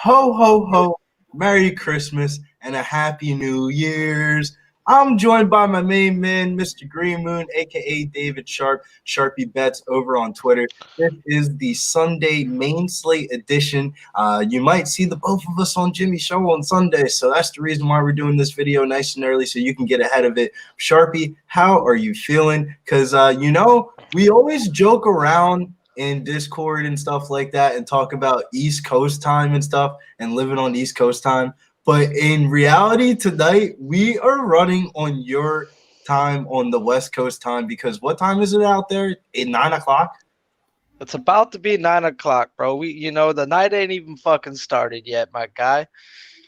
Ho, ho, ho. Merry Christmas and a Happy New Year's. I'm joined by my main man, Mr. Green Moon, aka David Sharp, Sharpie Bets over on Twitter. This is the Sunday main slate edition. You might see the both of us on Jimmy's show on Sunday, so that's the reason why we're doing this video nice and early so you can get ahead of it. Sharpie, how are you feeling? Because, we always joke around in Discord and stuff like that and talk about East Coast time and stuff and living on East Coast time. But in reality, tonight we are running on your time on the West Coast time because what time is it out there? 9 o'clock? It's about to be 9 o'clock, bro. The night ain't even fucking started yet, my guy.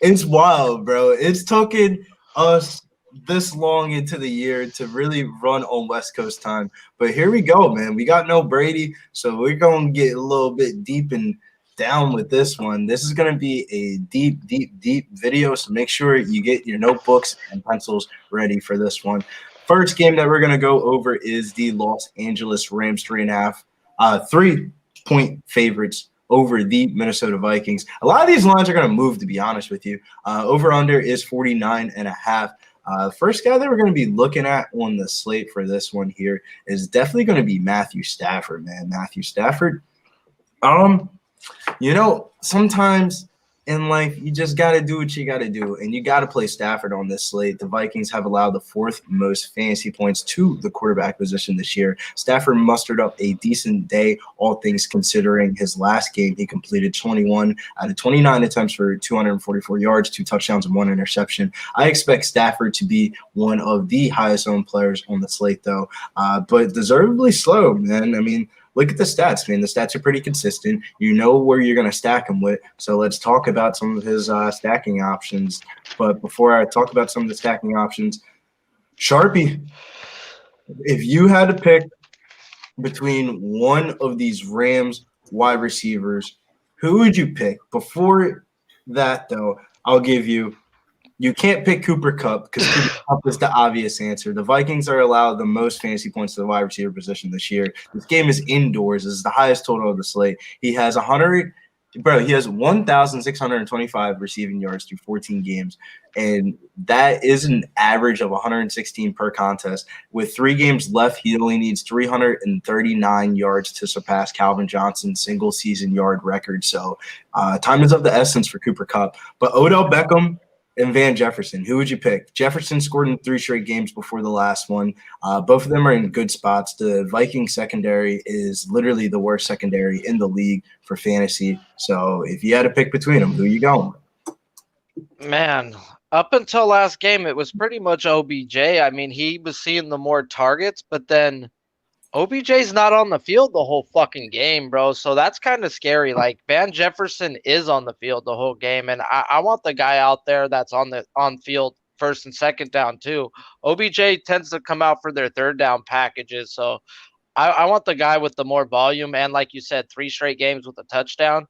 It's wild, bro. It's taken us this long into the year to really run on West Coast time. But here we go, man. We got no Brady, so we're going to get a little bit deep and down with this one. This is going to be a deep, deep, deep video, so make sure you get your notebooks and pencils ready for this one. First game that we're going to go over is the Los Angeles Rams 3.5, 3-point favorites over the Minnesota Vikings. A lot of these lines are going to move, to be honest with you. Over-under is 49.5. First guy that we're going to be looking at on the slate for this one here is definitely going to be Matthew Stafford, man. Matthew Stafford. Sometimes in life, you just got to do what you got to do, and you got to play Stafford on this slate. The Vikings have allowed the fourth most fantasy points to the quarterback position this year. Stafford mustered up a decent day, all things considering. His last game, he completed 21 out of 29 attempts for 244 yards, 2 touchdowns, and 1 interception. I expect Stafford to be one of the highest owned players on the slate, though, but deservedly slow, man. I mean, look at the stats, man. The stats are pretty consistent. You know where you're going to stack him with. So let's talk about some of his stacking options. But before I talk about some of the stacking options, Sharpie, if you had to pick between one of these Rams wide receivers, who would you pick? Before that, though, I'll give you – you can't pick Cooper Kupp because Cooper Kupp is the obvious answer. The Vikings are allowed the most fantasy points to the wide receiver position this year. This game is indoors. This is the highest total of the slate. He has 1,625 receiving yards through 14 games, and that is an average of 116 per contest. With 3 games left, he only needs 339 yards to surpass Calvin Johnson's single-season yard record. So time is of the essence for Cooper Kupp. But Odell Beckham and Van Jefferson, who would you pick? Jefferson scored in 3 straight games before the last one. Both of them are in good spots. The Vikings secondary is literally the worst secondary in the league for fantasy. So if you had to pick between them, who are you going with? Man, up until last game, it was pretty much OBJ. I mean, he was seeing the more targets, but then OBJ's not on the field the whole fucking game, bro. So that's kind of scary. Like, Van Jefferson is on the field the whole game, and I want the guy out there that's on field first and second down too. OBJ tends to come out for their third down packages, so I want the guy with the more volume. And like you said, 3 straight games with a touchdown.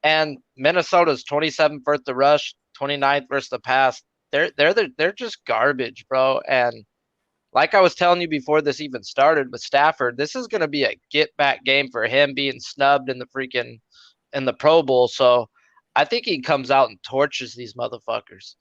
And Minnesota's 27th versus the rush, 29th versus the pass. They're just garbage, bro. And like I was telling you before this even started with Stafford, this is going to be a get-back game for him being snubbed in the Pro Bowl. So I think he comes out and torches these motherfuckers.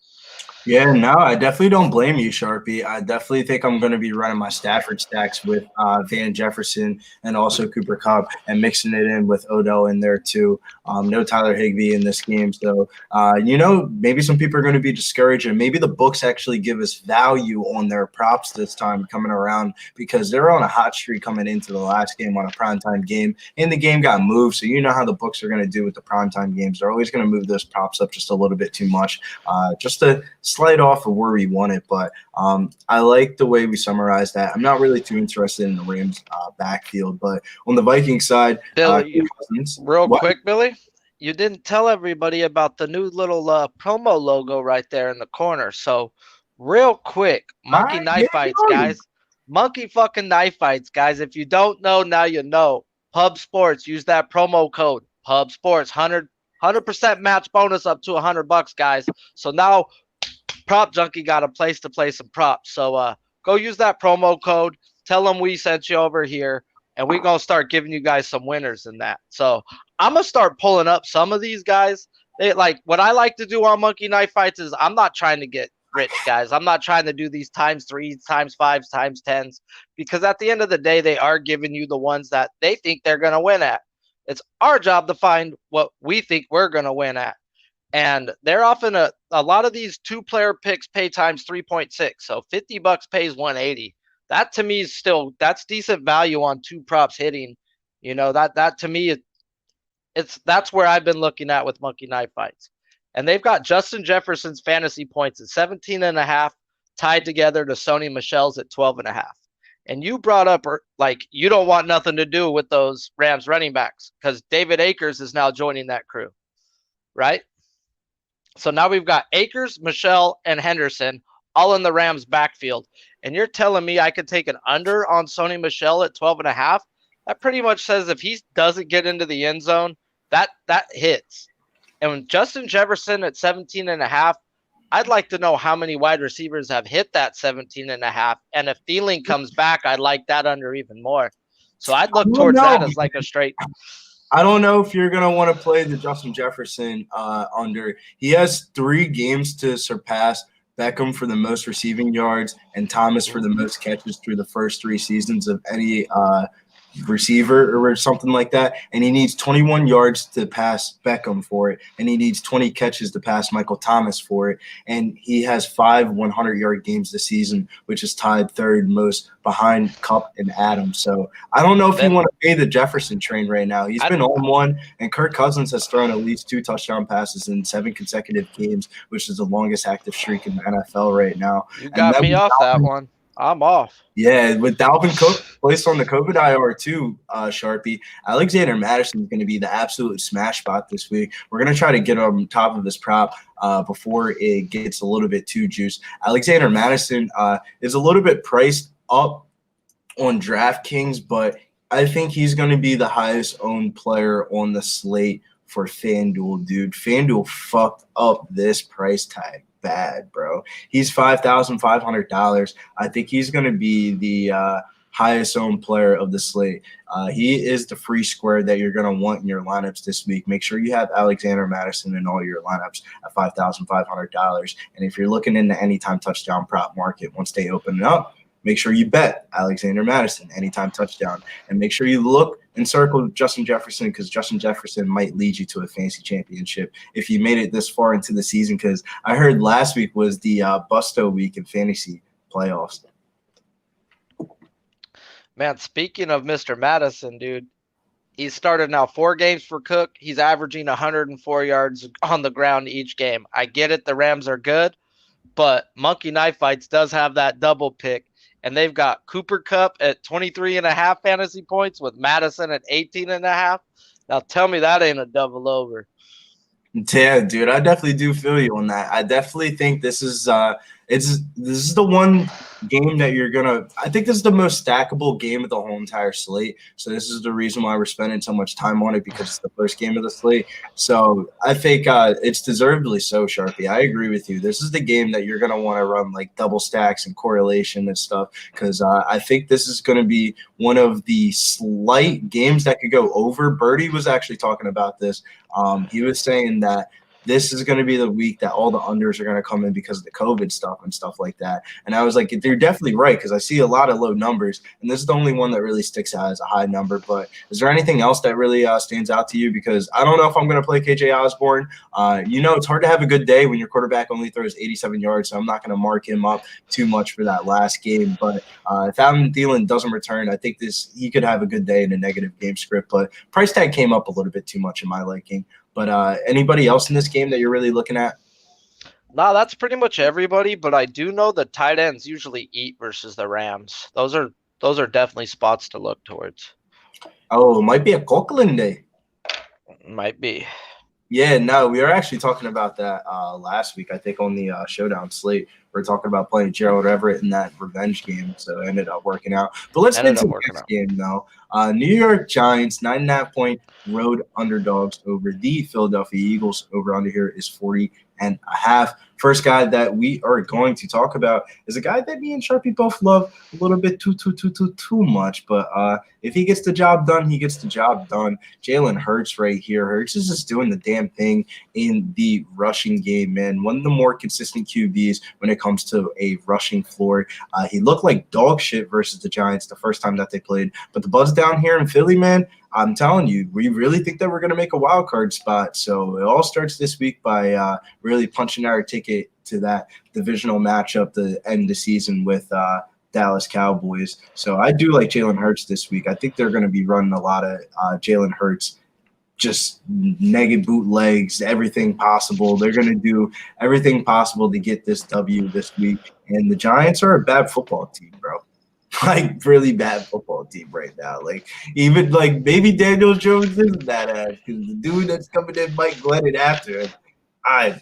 Yeah, no, I definitely don't blame you, Sharpie. I definitely think I'm going to be running my Stafford stacks with Van Jefferson and also Cooper Kupp and mixing it in with Odell in there too. No Tyler Higbee in this game. So, maybe some people are going to be discouraged, and maybe the books actually give us value on their props this time coming around because they're on a hot streak coming into the last game on a primetime game, and the game got moved. So you know how the books are going to do with the primetime games. They're always going to move those props up just a little bit too much, just to slight off of where we want it, but I like the way we summarized that. I'm not really too interested in the Rams backfield, but on the Vikings side, Billy, quick, Billy, you didn't tell everybody about the new little promo logo right there in the corner. So real quick, monkey knife fights, guys. Monkey fucking knife fights, guys. If you don't know, now you know. Pub Sports, use that promo code. Pub Sports, 100% match bonus up to $100, guys. So now Prop Junkie got a place to play some props. So go use that promo code. Tell them we sent you over here, and we're going to start giving you guys some winners in that. So I'm going to start pulling up some of these guys What I like to do on Monkey Knife Fights is I'm not trying to get rich, guys. I'm not trying to do these times 3s, times 5s, times 10s, because at the end of the day, they are giving you the ones that they think they're going to win at. It's our job to find what we think we're going to win at. And they're often a lot of these 2-player picks pay times 3.6. So $50 pays 180. That to me is that's decent value on 2 props hitting. That to me that's where I've been looking at with Monkey Knife Fights. And they've got Justin Jefferson's fantasy points at 17.5 tied together to Sony Michel's at 12.5. And you brought up you don't want nothing to do with those Rams running backs because David Akers is now joining that crew, right? So now we've got Akers, Michelle, and Henderson all in the Rams backfield. And you're telling me I could take an under on Sony Michel at 12.5? That pretty much says if he doesn't get into the end zone, that hits. And when Justin Jefferson at 17.5, I'd like to know how many wide receivers have hit that 17.5. And if Thielen comes back, I'd like that under even more. So I'd look towards that as like a straight. I don't know if you're going to want to play the Justin Jefferson under. He has 3 games to surpass Beckham for the most receiving yards and Thomas for the most catches through the first 3 seasons of any receiver or something like that. And he needs 21 yards to pass Beckham for it. And he needs 20 catches to pass Michael Thomas for it. And he has 5 100-yard games this season, which is tied 3rd most behind Kupp and Adams. So I don't know if you want to pay the Jefferson train right now. He's been on one, and Kirk Cousins has thrown at least 2 touchdown passes in 7 consecutive games, which is the longest active streak in the NFL right now. You got me off that one. I'm off. Yeah, with Dalvin Cook placed on the COVID IR too, Sharpie. Alexander Madison is going to be the absolute smash spot this week. We're going to try to get on top of his prop before it gets a little bit too juiced. Alexander Madison is a little bit priced up on Draftkings, but I think he's going to be the highest owned player on the slate for Fanduel, dude. Fanduel fucked up this price tag bad, bro. He's $5,500. I think he's going to be the highest owned player of the slate. He is the free square that you're going to want in your lineups this week. Make sure you have Alexander Madison in all your lineups at $5,500. And if you're looking in the anytime touchdown prop market, once they open it up, make sure you bet Alexander Madison anytime touchdown. And make sure you look and circle Justin Jefferson, because Justin Jefferson might lead you to a fantasy championship if you made it this far into the season, because I heard last week was the Busto week in fantasy playoffs. Man, speaking of Mr. Madison, dude, he's started now 4 games for Cook. He's averaging 104 yards on the ground each game. I get it. The Rams are good, but Monkey Knife Fights does have that double pick. And they've got Cooper Kupp at 23.5 fantasy points with Madison at 18.5. Now tell me that ain't a double over. Yeah, dude, I definitely do feel you on that. I definitely think this is this is the one game that you're gonna. I think this is the most stackable game of the whole entire slate. So this is the reason why we're spending so much time on it, because it's the first game of the slate. So I think it's deservedly so, Sharpie. I agree with you. This is the game that you're gonna want to run like double stacks and correlation and stuff, because I think this is gonna be one of the slight games that could go over. Birdie was actually talking about this. He was saying that this is going to be the week that all the unders are going to come in because of the COVID stuff and stuff like that. And I was like, you're definitely right, because I see a lot of low numbers, and this is the only one that really sticks out as a high number. But is there anything else that really stands out to you? Because I don't know if I'm going to play KJ Osborne. It's hard to have a good day when your quarterback only throws 87 yards, so I'm not going to mark him up too much for that last game. But if Adam Thielen doesn't return, I think he could have a good day in a negative game script. But price tag came up a little bit too much in my liking. But anybody else in this game that you're really looking at? No, that's pretty much everybody. But I do know the tight ends usually eat versus the Rams. Those are definitely spots to look towards. Oh, it might be a Coughlin day. Might be. Yeah, no, we were actually talking about that last week, I think, on the Showdown slate. We are talking about playing Gerald Everett in that revenge game, so it ended up working out. But let's get into the next game, though. New York Giants, 9.5-point road underdogs over the Philadelphia Eagles. Over under here is 40.5. First guy that we are going to talk about is a guy that me and Sharpie both love a little bit too much. But if he gets the job done, he gets the job done. Jalen Hurts right here. Hurts is just doing the damn thing in the rushing game, man. One of the more consistent QBs when it comes to a rushing floor. He looked like dog shit versus the Giants the first time that they played. But the buzz down here in Philly, man, I'm telling you, we really think that we're going to make a wild card spot. So it all starts this week by really punching our ticket to that divisional matchup to end the season with Dallas Cowboys. So I do like Jalen Hurts this week. I think they're going to be running a lot of Jalen Hurts, just negative bootlegs, everything possible. They're going to do everything possible to get this W this week. And the Giants are a bad football team, bro. Like, really bad football team right now. Like, even, like, maybe Daniel Jones isn't that ass because the dude that's coming in, Mike Glennon, after him, I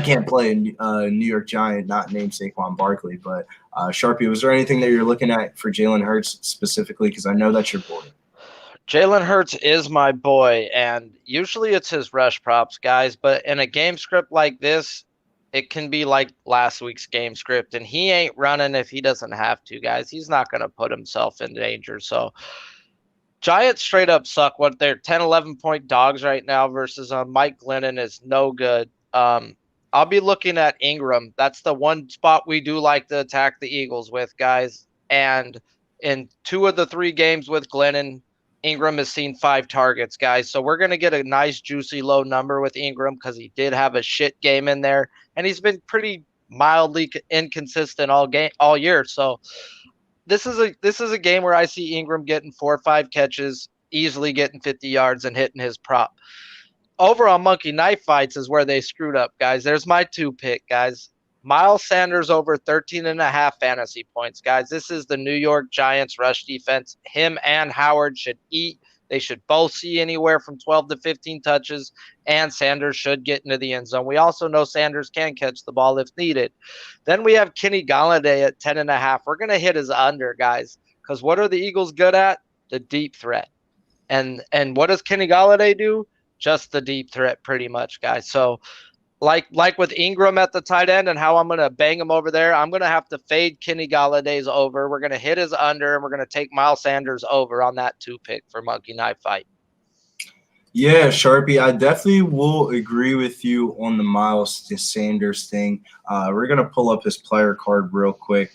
can't play a New York Giant not named Saquon Barkley. But, Sharpie, was there anything that you're looking at for Jalen Hurts specifically? Because I know that's your boy. Jalen Hurts is my boy, and usually it's his rush props, guys. But in a game script like this, it can be like last week's game script, and he ain't running if he doesn't have to, guys. He's not going to put himself in danger. So Giants straight up suck. What, they're 10, 11-point dogs right now versus Mike Glennon is no good. I'll be looking at Ingram. That's the one spot we do like to attack the Eagles with, guys. And in 2 of the 3 games with Glennon, Ingram has seen 5 targets, guys. So we're going to get a nice, juicy, low number with Ingram because he did have a shit game in there. And he's been pretty mildly inconsistent all year. So this is a game where I see Ingram getting 4 or 5 catches, easily getting 50 yards and hitting his prop. Over on Monkey Knife Fights is where they screwed up, guys. There's my 2 pick, guys. Miles Sanders over 13.5 fantasy points, guys. This is the New York Giants rush defense. Him and Howard should eat. They should both see anywhere from 12 to 15 touches, and Sanders should get into the end zone. We also know Sanders can catch the ball if needed. Then we have Kenny Galladay at 10.5. We're going to hit his under, guys, because what are the Eagles good at? The deep threat. And what does Kenny Galladay do? Just the deep threat pretty much, guys. So like with Ingram at the tight end and how I'm going to bang him over there, I'm going to have to fade Kenny Galladay's over. We're going to hit his under, and we're going to take Miles Sanders over on that 2 pick for Monkey Knife Fight. Yeah, Sharpie, I definitely will agree with you on the Miles Sanders thing. We're going to pull up his player card real quick.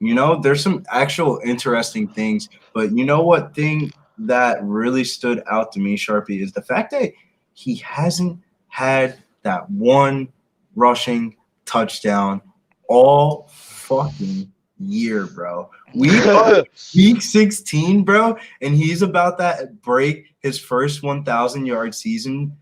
There's some actual interesting things, but you know what thing that really stood out to me, Sharpie, is the fact that he hasn't had that one rushing touchdown all fucking year, bro. We are week 16, bro, and he's about that break his first 1,000-yard season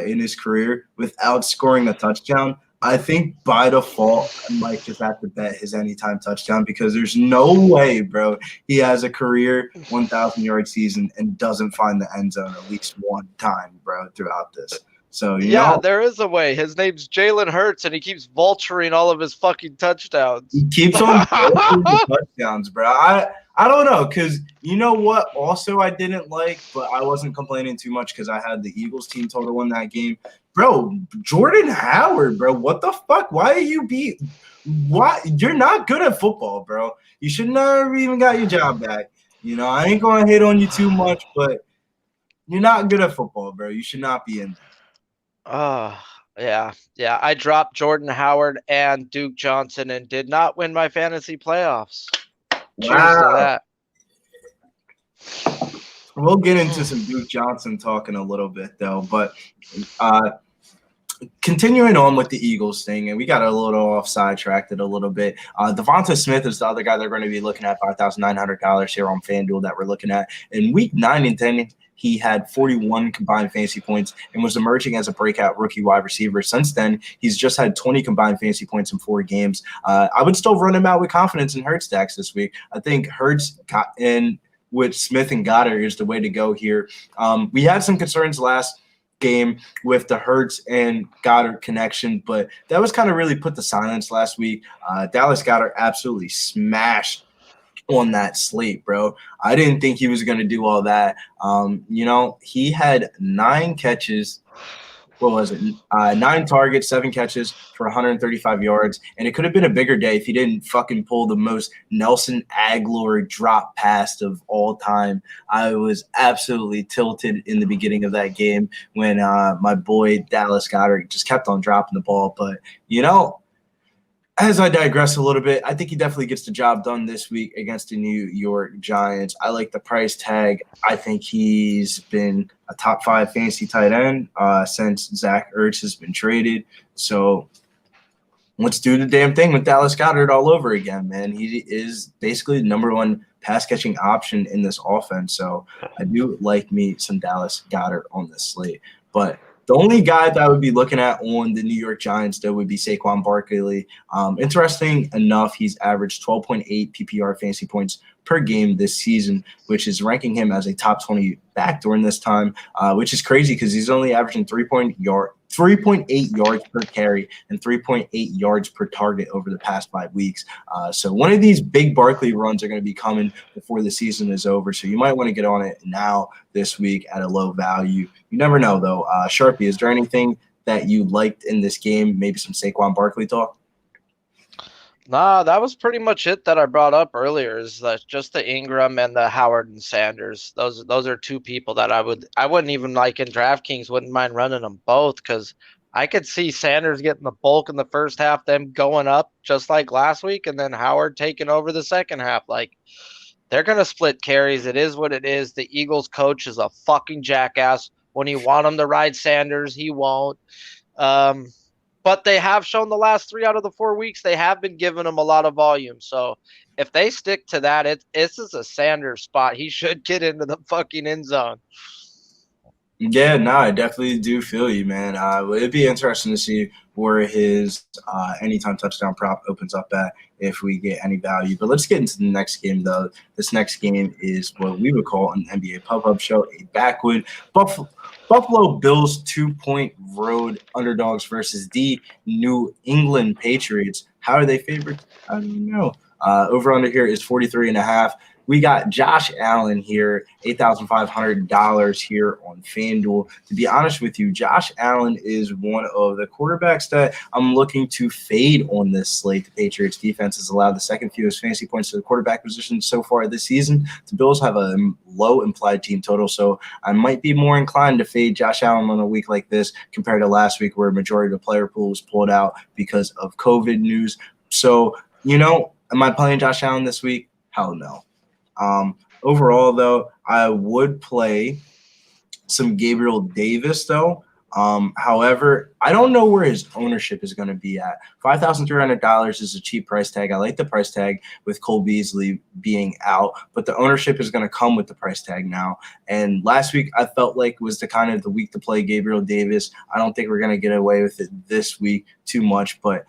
in his career without scoring a touchdown. I think by default, I might just have to bet his anytime touchdown because there's no way, bro, he has a career 1,000-yard season and doesn't find the end zone at least one time, bro, throughout this. So, there is a way. His name's Jalen Hurts, and he keeps vulturing all of his fucking touchdowns. He keeps on vulturing the touchdowns, bro. I don't know, because you know what also I didn't like, but I wasn't complaining too much because I had the Eagles team total in that game. Bro, Jordan Howard, bro, what the fuck? Why are you you're not good at football, bro. You should never even got your job back. I ain't going to hit on you too much, but you're not good at football, bro. You should not be in there. Yeah. I dropped Jordan Howard and Duke Johnson and did not win my fantasy playoffs. Cheers to that. We'll get into some Duke Johnson talking a little bit, though. But continuing on with the Eagles thing, and we got a little sidetracked a little bit. Devonta Smith is the other guy they're going to be looking at, $5,900 here on Fanduel that we're looking at. In week 9 and 10, he had 41 combined fantasy points and was emerging as a breakout rookie wide receiver. Since then, he's just had 20 combined fantasy points in 4 games. I would still run him out with confidence in Hurts stacks this week. I think Hurts got in with Smith and Goddard is the way to go here. We had some concerns last game with the Hurts and Goddard connection, but that was kind of really put to silence last week. Dallas Goddard absolutely smashed on that slate, bro. I didn't think he was going to do all that. He had 9 catches what was it? 9 targets, 7 catches for 135 yards. And it could have been a bigger day if he didn't fucking pull the most Nelson Aguilar drop pass of all time. I was absolutely tilted in the beginning of that game when my boy Dallas Goedert just kept on dropping the ball. But, as I digress a little bit, I think he definitely gets the job done this week against the New York Giants. I like the price tag. I think he's been a top 5 fantasy tight end since Zach Ertz has been traded. So let's do the damn thing with Dallas Goedert all over again, man. He is basically the number 1 pass-catching option in this offense. So I do like me some Dallas Goedert on this slate. But the only guy that I would be looking at on the New York Giants, though, would be Saquon Barkley. Interesting enough, he's averaged 12.8 PPR fantasy points per game this season, which is ranking him as a top 20 back during this time, which is crazy because he's only averaging 3.8 yards per carry and 3.8 yards per target over the past 5 weeks. So one of these big Barkley runs are going to be coming before the season is over. So you might want to get on it now this week at a low value. You never know, though. Sharpie, is there anything that you liked in this game? Maybe some Saquon Barkley talk? Nah, that was pretty much it that I brought up earlier. Is that just the Ingram and the Howard and Sanders? Those are 2 people that I wouldn't even like in DraftKings. Wouldn't mind running them both because I could see Sanders getting the bulk in the first half, them going up just like last week, and then Howard taking over the second half. Like they're gonna split carries. It is what it is. The Eagles coach is a fucking jackass. When you want him to ride Sanders, he won't. But they have shown the last 3 out of the 4 weeks, they have been giving him a lot of volume. So if they stick to that, this is a Sanders spot. He should get into the fucking end zone. Yeah, no, I definitely do feel you, man. It'd be interesting to see where his anytime touchdown prop opens up at if we get any value. But let's get into the next game, though. This next game is what we would call an NBA Pub-Up show, a backwood Buffalo Bills 2-point road underdogs versus the New England Patriots. How are they favored? I don't know. Over under here is 43.5. We got Josh Allen here, $8,500 here on Fanduel. To be honest with you, Josh Allen is one of the quarterbacks that I'm looking to fade on this slate. The Patriots defense has allowed the second fewest fantasy points to the quarterback position so far this season. The Bills have a low implied team total, so I might be more inclined to fade Josh Allen on a week like this compared to last week where a majority of the player pool was pulled out because of COVID news. So, am I playing Josh Allen this week? Hell no. Overall, though, I would play some Gabriel Davis, though. However, I don't know where his ownership is going to be at. $5,300 is a cheap price tag. I like the price tag with Cole Beasley being out, but the ownership is going to come with the price tag now. And last week, I felt like was the kind of the week to play Gabriel Davis. I don't think we're going to get away with it this week too much, but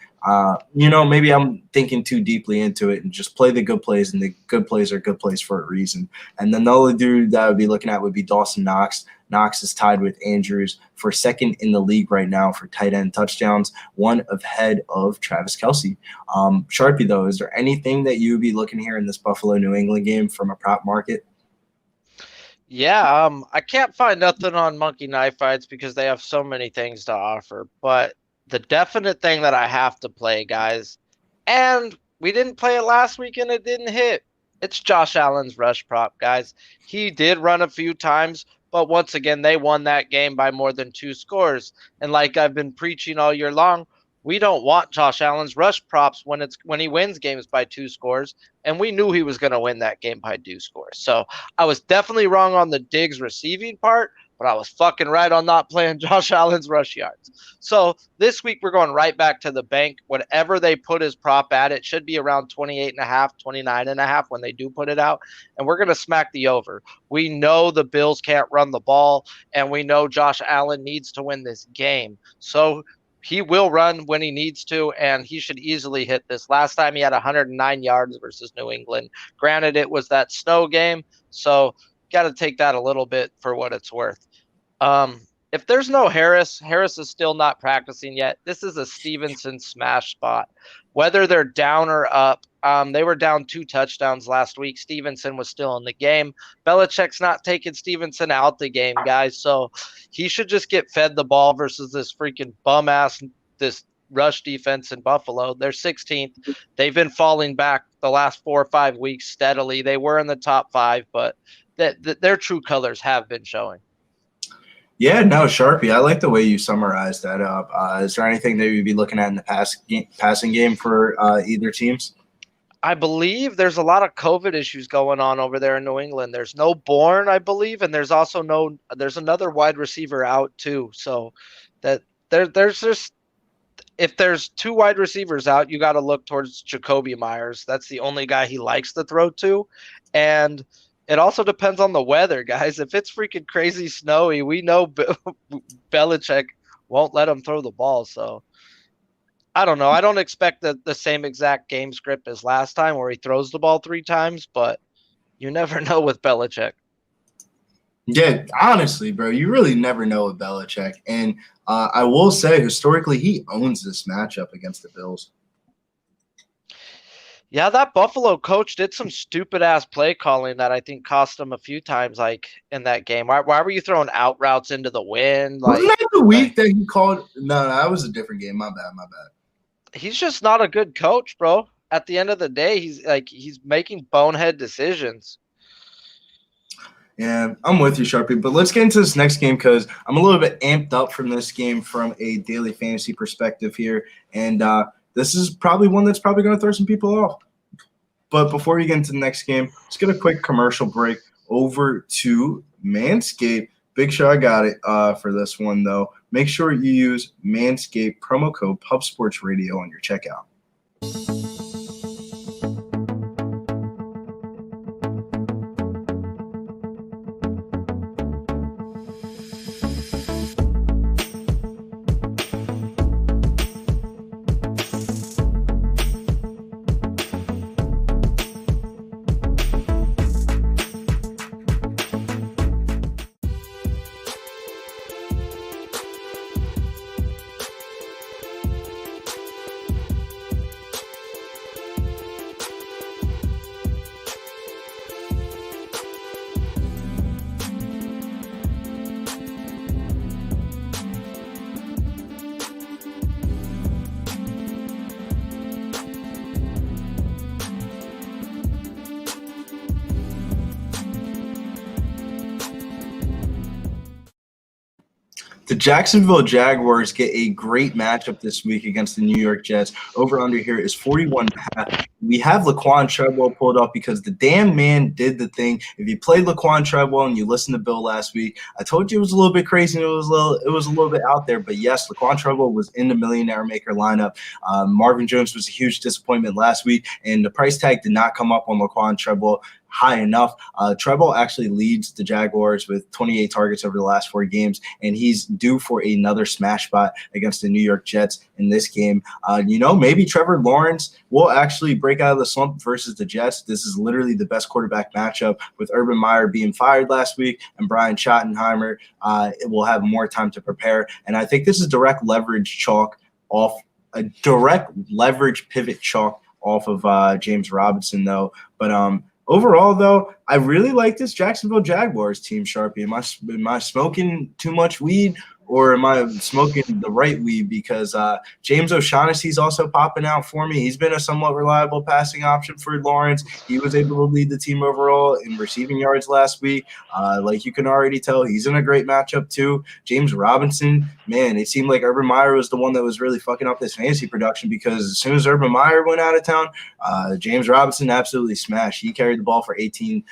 maybe I'm thinking too deeply into it and just play the good plays, and the good plays are good plays for a reason. And then the only dude that I would be looking at would be Dawson Knox. Knox is tied with Andrews for second in the league right now for tight end touchdowns, one ahead of Travis Kelce. Sharpie, though, is there anything that you would be looking here in this Buffalo-New England game from a prop market? Yeah, I can't find nothing on Monkey Knife Fights because they have so many things to offer. But the definite thing that I have to play, guys, and we didn't play it last week and it didn't hit. It's Josh Allen's rush prop, guys. He did run a few times, but once again, they won that game by more than 2 scores. And like I've been preaching all year long, we don't want Josh Allen's rush props when he wins games by 2 scores. And we knew he was going to win that game by 2 scores. So I was definitely wrong on the Diggs receiving part, but I was fucking right on not playing Josh Allen's rush yards. So this week we're going right back to the bank. Whatever they put his prop at, it should be around 28.5, 29.5 when they do put it out. And we're going to smack the over. We know the Bills can't run the ball, and we know Josh Allen needs to win this game. So he will run when he needs to, and he should easily hit this. Last time he had 109 yards versus New England. Granted, it was that snow game, so got to take that a little bit for what it's worth. if there's no Harris is still not practicing yet. This is a Stevenson smash spot. Whether they're down or up, they were down 2 touchdowns last week. Stevenson was still in the game. Belichick's not taking Stevenson out the game, guys. So he should just get fed the ball versus this freaking bum ass, this rush defense in Buffalo. They're 16th. They've been falling back the last 4 or 5 weeks steadily. They were in the top 5, but their true colors have been showing. Yeah, no, Sharpie, I like the way you summarized that up. Is there anything that you'd be looking at in the passing game for either teams? I believe there's a lot of COVID issues going on over there in New England. There's no Bourne, I believe, and there's another wide receiver out too. So that there's just, if there's 2 wide receivers out, you got to look towards Jacoby Myers. That's the only guy he likes to throw to. And it also depends on the weather, guys. If it's freaking crazy snowy, we know Belichick won't let him throw the ball. So I don't know. I don't expect the same exact game script as last time where he throws the ball 3 times, but you never know with Belichick. Yeah, honestly, bro, you really never know with Belichick. And I will say, historically, he owns this matchup against the Bills. Yeah, that Buffalo coach did some stupid ass play calling that I think cost him a few times, like in that game. Why were you throwing out routes into the wind? Wasn't that the week that he called? No, that was a different game. My bad. He's just not a good coach, bro. At the end of the day, he's making bonehead decisions. Yeah, I'm with you, Sharpie. But let's get into this next game because I'm a little bit amped up from this game from a daily fantasy perspective here. And this is probably one that's probably going to throw some people off. But before we get into the next game, let's get a quick commercial break over to Manscaped. Big Show, I got it for this one, though. Make sure you use Manscaped promo code PubSportsRadio on your checkout. The Jacksonville Jaguars get a great matchup this week against the New York Jets. Over under here is 41.5. We have Laquan Treadwell pulled up because the damn man did the thing. If you played Laquan Treadwell and you listened to Bill last week, I told you it was a little bit crazy and it was a little bit out there. But yes, Laquan Treadwell was in the Millionaire Maker lineup. Marvin Jones was a huge disappointment last week, and the price tag did not come up on Laquan Treadwell high enough. Treadwell actually leads the Jaguars with 28 targets over the last 4 games, and he's due for another smash spot against the New York Jets in this game. Maybe Trevor Lawrence will actually break out of the slump versus the Jets. This is literally the best quarterback matchup with Urban Meyer being fired last week and Brian Schottenheimer will have more time to prepare. And I think this is direct leverage pivot chalk off of James Robinson, though. But overall, though, I really like this Jacksonville Jaguars team, Sharpie. Am I smoking too much weed, or am I smoking the right weed? Because James O'Shaughnessy's also popping out for me. He's been a somewhat reliable passing option for Lawrence. He was able to lead the team overall in receiving yards last week. Like you can already tell, he's in a great matchup too. James Robinson, man, it seemed like Urban Meyer was the one that was really fucking up this fantasy production because as soon as Urban Meyer went out of town, James Robinson absolutely smashed. He carried the ball for 18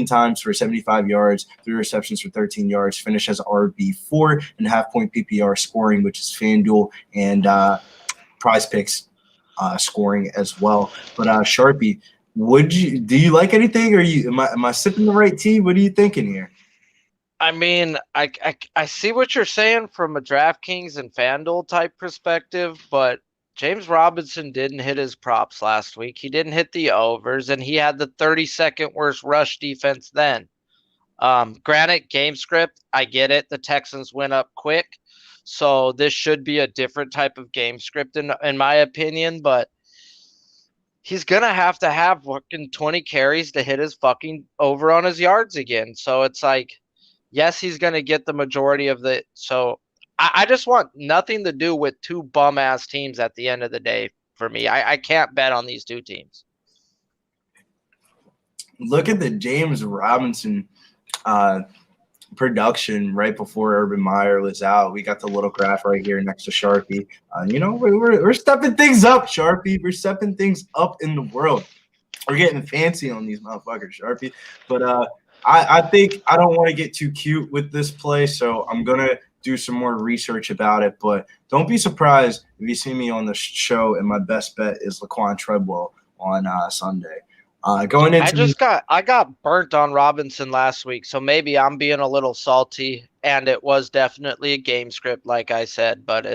times for 75 yards, 3 receptions for 13 yards, finished as RB4 and half-point PPR scoring, which is Fanduel and Prize Picks scoring as well. But Sharpie, do you like anything, or am I sipping the right tea? What are you thinking here? I mean, I see what you're saying from a DraftKings and FanDuel type perspective, but James Robinson didn't hit his props last week. He didn't hit the overs, and he had the 32nd worst rush defense then. Granted, game script, I get it. The Texans went up quick, so this should be a different type of game script in my opinion. But he's gonna have to have fucking 20 carries to hit his fucking over on his yards again. So it's like, yes, he's gonna get the majority of the. So I just want nothing to do with two bum ass teams at the end of the day. For me, I can't bet on these two teams. Look at the James Robinson production right before Urban Meyer was out. We got the little graph right here next to Sharpie. We're stepping things up, Sharpie. We're stepping things up in the world. We're getting fancy on these motherfuckers, Sharpie. But I think I don't want to get too cute with this play, so I'm gonna do some more research about it. But don't be surprised if you see me on the show and my best bet is Laquan Treadwell on Sunday. Going into I got burnt on Robinson last week, so maybe I'm being a little salty, and it was definitely a game script, like I said, but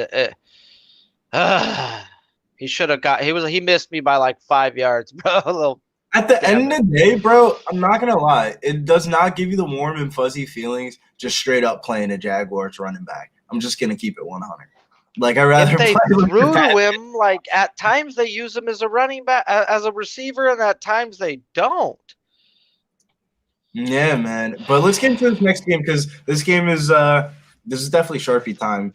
he should have he missed me by like 5 yards, bro. At the end of the day, bro, I'm not gonna lie, it does not give you the warm and fuzzy feelings just straight up playing a Jaguars running back. I'm just gonna keep it 100. Like I rather if they play threw to him, like at times they use him as a running back, as a receiver, and at times they don't. Yeah, man. But let's get into this next game because this game is definitely Sharpie time.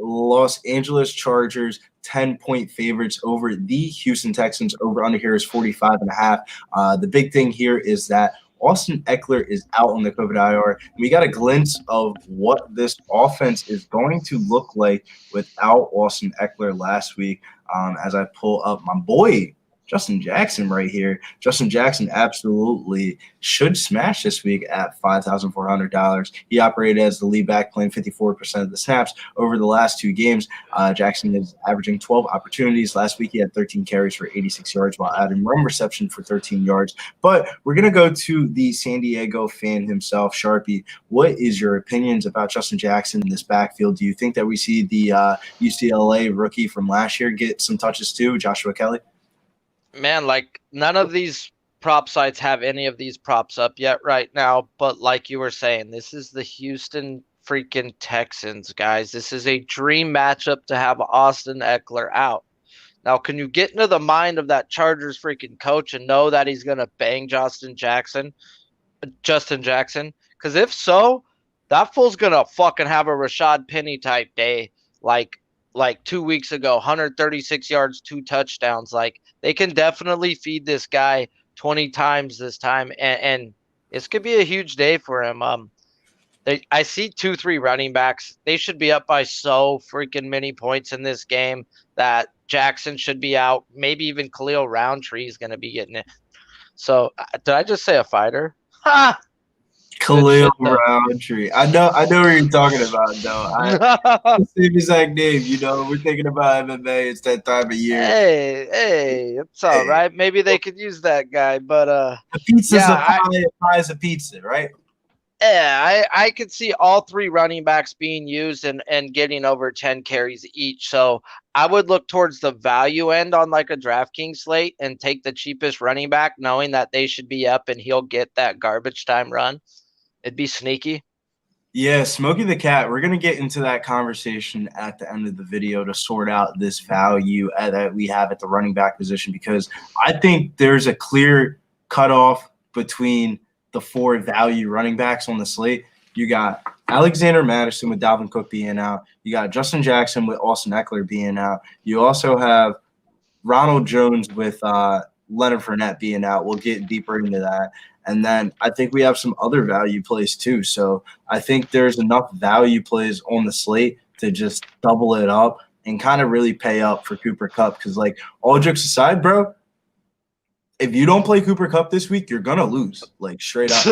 Los Angeles Chargers 10-point favorites over the Houston Texans. Over under here is 45.5. The big thing here is that Austin Eckler is out on the COVID IR. We got a glimpse of what this offense is going to look like without Austin Eckler last week. As I pull up my boy Justin Jackson right here. Justin Jackson absolutely should smash this week at $5,400. He operated as the lead back, playing 54% of the snaps over the last 2 games. Jackson is averaging 12 opportunities. Last week, he had 13 carries for 86 yards while adding one reception for 13 yards. But we're going to go to the San Diego fan himself, Sharpie. What is your opinions about Justin Jackson in this backfield? Do you think that we see the UCLA rookie from last year get some touches too, Joshua Kelly? Man, like none of these prop sites have any of these props up yet right now. But like you were saying, this is the Houston freaking Texans, guys. This is a dream matchup to have Austin Eckler out. Now, can you get into the mind of that Chargers freaking coach and know that he's going to bang Justin Jackson? Because if so, that fool's going to fucking have a Rashad Penny type day like 2 weeks ago, 136 yards, 2 touchdowns. Like, they can definitely feed this guy 20 times this time, and this could be a huge day for him. I see 2-3 running backs. They should be up by so freaking many points in this game that Jackson should be out. Maybe even Khalil Roundtree is going to be getting it. So, did I just say a fighter? Ha! Khalil Roundtree. I know what you're talking about, though. Same exact name, we're thinking about MMA. It's that time of year. Hey, it's all right. Maybe they could use that guy, but a pizza's a pie, a pie's a pizza, right? Yeah, I could see all 3 running backs being used and getting over 10 carries each. So I would look towards the value end on like a Draftkings slate and take the cheapest running back, knowing that they should be up and he'll get that garbage time run. It'd be sneaky. Yeah, Smokey the Cat, we're going to get into that conversation at the end of the video to sort out this value that we have at the running back position, because I think there's a clear cutoff between the 4 value running backs on the slate. You got Alexander Madison with Dalvin Cook being out. You got Justin Jackson with Austin Eckler being out. You also have Ronald Jones with Leonard Fournette being out. We'll get deeper into that. And then I think we have some other value plays too. So I think there's enough value plays on the slate to just double it up and kind of really pay up for Cooper Kupp. Because, like, all jokes aside, bro, if you don't play Cooper Kupp this week, you're going to lose, like, straight up.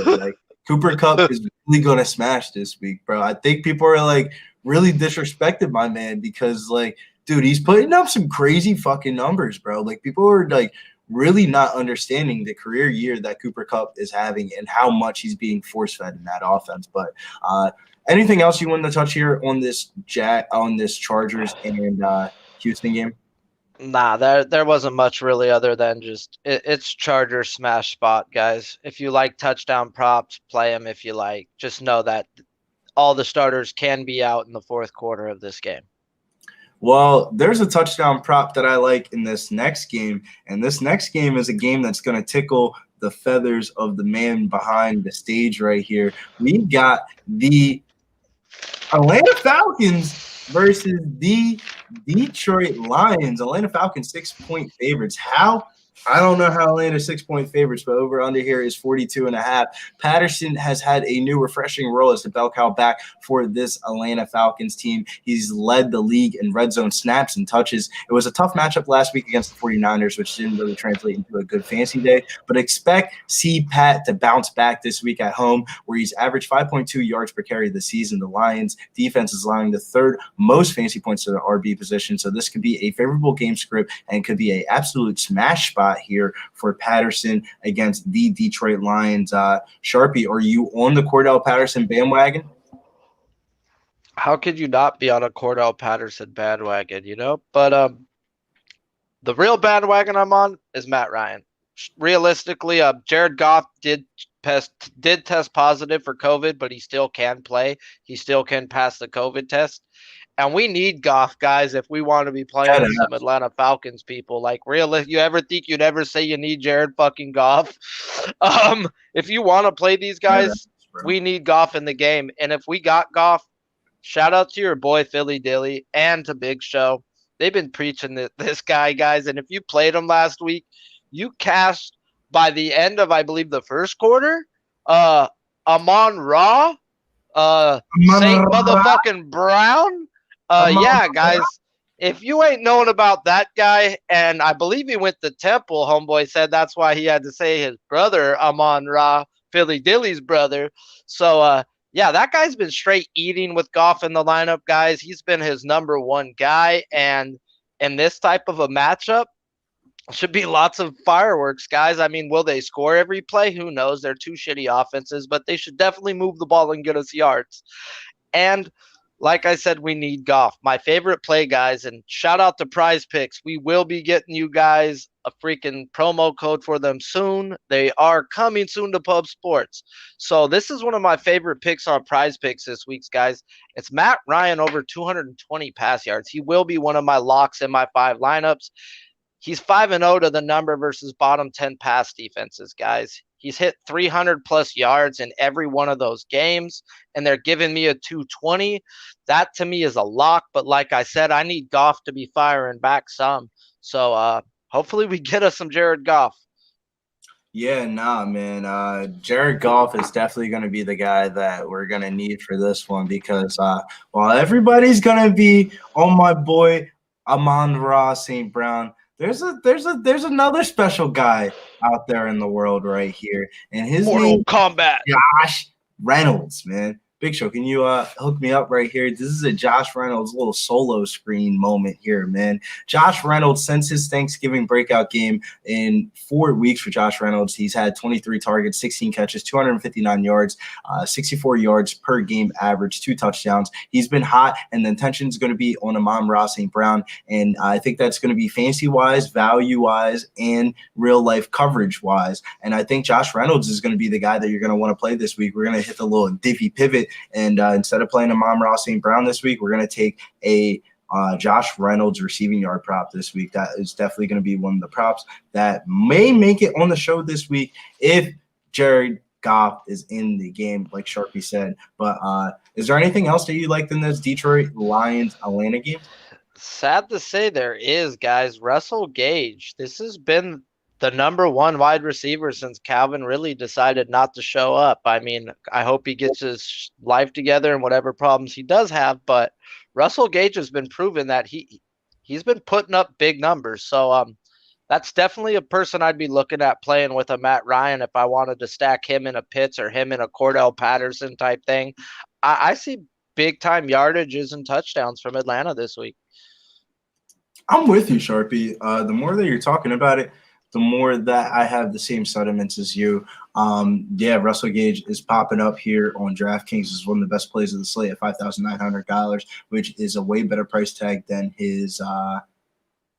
Like, Cooper Kupp is really going to smash this week, bro. I think people are, like, really disrespected my man because, like, dude, he's putting up some crazy fucking numbers, bro. Like, people are, like, really not understanding the career year that Cooper Kupp is having and how much he's being force-fed in that offense. But anything else you wanted to touch here on this Chargers and Houston game? Nah, there wasn't much really other than just it's Charger smash spot, guys. If you like touchdown props, play them. If you like, just know that all the starters can be out in the fourth quarter of this game. Well, there's a touchdown prop that I like in this next game, and this next game is a game that's going to tickle the feathers of the man behind the stage right here. We got the Atlanta Falcons versus the Detroit Lions. Atlanta Falcons 6-point favorites. How? I don't know how Atlanta 6-point favorites, but over under here is 42.5. Patterson has had a new refreshing role as the bell cow back for this Atlanta Falcons team. He's led the league in red zone snaps and touches. It was a tough matchup last week against the 49ers, which didn't really translate into a good fantasy day, but expect Pat to bounce back this week at home, where he's averaged 5.2 yards per carry this season. The Lions defense is allowing the third most fantasy points to the RB position, so this could be a favorable game script and could be an absolute smash spot here for Patterson against the Detroit Lions. Sharpie, are you on the Cordell Patterson bandwagon? How could you not be on a Cordell Patterson bandwagon, you know? But the real bandwagon I'm on is Matt Ryan. Realistically, Jared Goff did test positive for COVID, but he still can play. He still can pass the COVID test. And we need Goff, guys, if we want to be playing with some Atlanta Falcons people. Like, really, you ever think you'd ever say you need Jared fucking Goff? If you want to play these guys, we need Goff in the game. And if we got Goff, shout out to your boy Philly Dilly and to Big Show. They've been preaching this guy, guys. And if you played him last week, you cashed by the end of, I believe, the first quarter, Amon-Ra, Saint motherfucking Brown. Yeah, guys, if you ain't known about that guy, and I believe he went to Temple, homeboy said that's why he had to say his brother, Amon-Ra, Philly Dilly's brother. So, yeah, that guy's been straight eating with Goff in the lineup, guys. He's been his number one guy, and in this type of a matchup, should be lots of fireworks, guys. I mean, will they score every play? Who knows? They're two shitty offenses, but they should definitely move the ball and get us yards. And like I said, we need Goff. My favorite play, guys, and shout out to Prize Picks. We will be getting you guys a freaking promo code for them soon. They are coming soon to Pub Sports. So this is one of my favorite picks on Prize Picks this week, guys. It's Matt Ryan over 220 pass yards. He will be one of my locks in my 5 lineups. He's 5-0 to the number versus bottom 10 pass defenses, guys. He's hit 300 plus yards in every one of those games, and they're giving me a 220. That to me is a lock, but like I said, I need Goff to be firing back some. So hopefully we get us some Jared Goff. Yeah, nah, man. Jared Goff is definitely going to be the guy that we're going to need for this one because while everybody's going to be on my boy Amon-Ra St. Brown, there's another special guy out there in the world right here, and his Mortal Kombat. Josh Reynolds, man. Big Show, can you hook me up right here? This is a Josh Reynolds little solo screen moment here, man. Josh Reynolds, since his Thanksgiving breakout game in 4 weeks for Josh Reynolds, he's had 23 targets, 16 catches, 259 yards, 64 yards per game average, 2 touchdowns. He's been hot, and the intention is going to be on Amon-Ra St. Brown, and I think that's going to be fantasy-wise, value-wise, and real-life coverage-wise. And I think Josh Reynolds is going to be the guy that you're going to want to play this week. We're going to hit the little divvy pivot. And instead of playing Amon-Ra St. Brown this week, we're going to take a Josh Reynolds receiving yard prop this week. That is definitely going to be one of the props that may make it on the show this week if Jared Goff is in the game, like Sharpie said. But is there anything else that you liked in this Detroit Lions Atlanta game? Sad to say there is, guys. Russell Gage. This has been the number one wide receiver since Calvin really decided not to show up. I mean, I hope he gets his life together and whatever problems he does have, but Russell Gage has been proven that he's been putting up big numbers. So that's definitely a person I'd be looking at playing with a Matt Ryan if I wanted to stack him in a Pitts or him in a Cordell Patterson type thing. I see big time yardages and touchdowns from Atlanta this week. I'm with you, Sharpie. The more that you're talking about it, the more that I have the same sentiments as you. Yeah, Russell Gage is popping up here on DraftKings as one of the best plays of the slate at $5,900, which is a way better price tag than his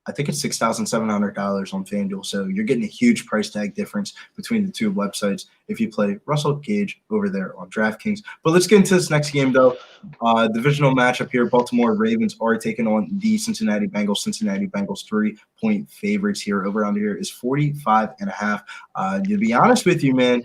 I think it's $6,700 on Fanduel. So you're getting a huge price tag difference between the two websites if you play Russell Gage over there on DraftKings. But let's get into this next game, though. Divisional matchup here. Baltimore Ravens are taking on the Cincinnati Bengals. Cincinnati Bengals 3-point favorites here. Over under here is 45.5. To be honest with you, man,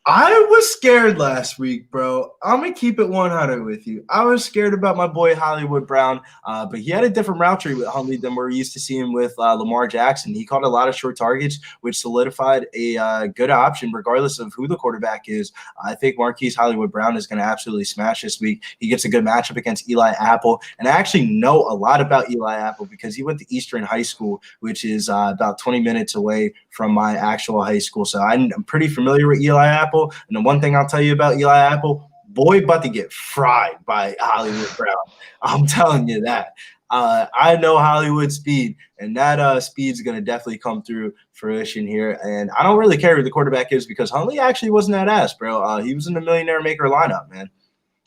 I was scared last week, bro. I'm going to keep it 100 with you. I was scared about my boy Hollywood Brown, but he had a different route tree with Huntley than we're used to seeing with Lamar Jackson. He caught a lot of short targets, which solidified a good option regardless of who the quarterback is. I think Marquise Hollywood Brown is going to absolutely smash this week. He gets a good matchup against Eli Apple, and I actually know a lot about Eli Apple because he went to Eastern High School, which is about 20 minutes away from my actual high school. So I'm pretty familiar with Eli Apple. And the one thing I'll tell you about Eli Apple, boy, about to get fried by Hollywood Brown. I'm telling you that. I know Hollywood speed, and that speed's going to definitely come through fruition here. And I don't really care who the quarterback is because Huntley actually wasn't that ass, bro. He was in the Millionaire Maker lineup, man.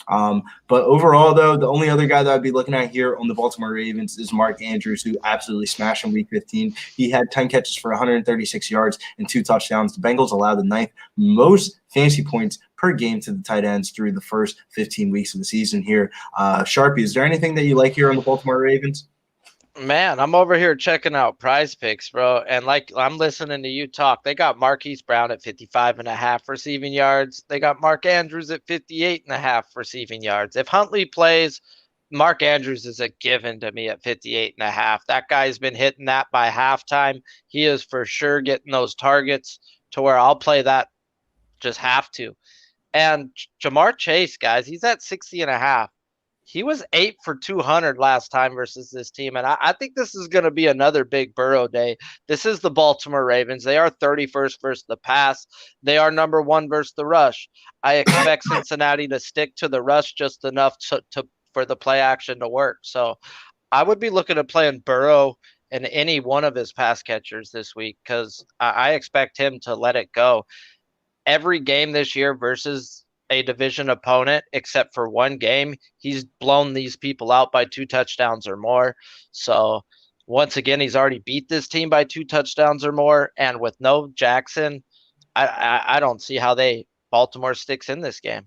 But overall, though, the only other guy that I'd be looking at here on the Baltimore Ravens is Mark Andrews, who absolutely smashed in Week 15. He had 10 catches for 136 yards and 2 touchdowns. The Bengals allowed the 9th most fantasy points per game to the tight ends through the first 15 weeks of the season here. Sharpie, is there anything that you like here on the Baltimore Ravens? Man, I'm over here checking out Prize Picks, bro. And like I'm listening to you talk. They got Marquise Brown at 55.5 receiving yards. They got Mark Andrews at 58.5 receiving yards. If Huntley plays, Mark Andrews is a given to me at 58.5. That guy's been hitting that by halftime. He is for sure getting those targets to where I'll play that. Just have to. And Jamar Chase, guys, he's at 60.5. He was 8 for 200 last time versus this team, and I think this is going to be another big Burrow day. This is the Baltimore Ravens. They are 31st versus the pass. They are number 1 versus the rush. I expect Cincinnati to stick to the rush just enough for the play action to work. So I would be looking at playing Burrow and any one of his pass catchers this week because I expect him to let it go. Every game this year versus a division opponent, except for one game, he's blown these people out by 2 touchdowns or more. So once again, he's already beat this team by 2 touchdowns or more. And with no Jackson, I don't see how Baltimore sticks in this game.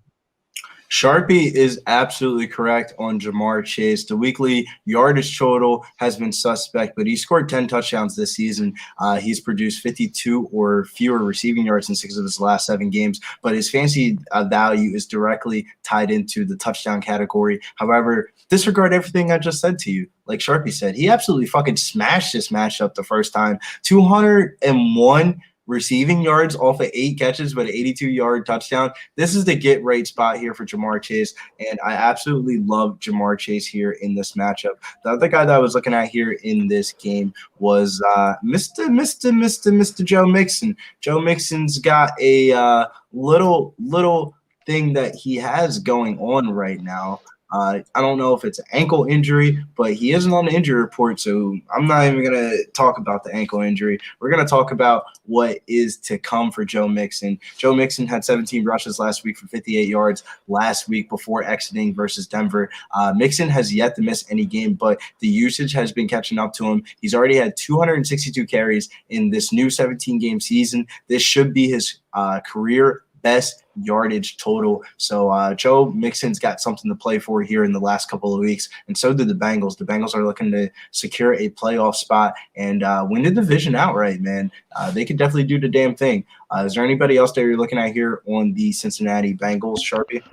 Sharpie is absolutely correct on Jamar Chase. The weekly yardage total has been suspect, but he scored 10 touchdowns this season. He's produced 52 or fewer receiving yards in 6 of his last 7 games, but his fantasy value is directly tied into the touchdown category. However, disregard everything I just said to you. Like Sharpie said, he absolutely fucking smashed this matchup the first time. 201 receiving yards off of 8 catches, but an 82-yard touchdown. This is the get-right spot here for Jamar Chase, and I absolutely love Jamar Chase here in this matchup. The other guy that I was looking at here in this game was Mr. Joe Mixon. Joe Mixon's got a little thing that he has going on right now. I don't know if it's an ankle injury, but he isn't on the injury report, so I'm not even going to talk about the ankle injury. We're going to talk about what is to come for Joe Mixon. Joe Mixon had 17 rushes last week for 58 yards last week before exiting versus Denver. Mixon has yet to miss any game, but the usage has been catching up to him. He's already had 262 carries in this new 17-game season. This should be his career best yardage total. So Joe Mixon's got something to play for here in the last couple of weeks, and so did the Bengals. The Bengals are looking to secure a playoff spot and win the division outright, man. They could definitely do the damn thing. Is there anybody else that you're looking at here on the Cincinnati Bengals, Sharpie?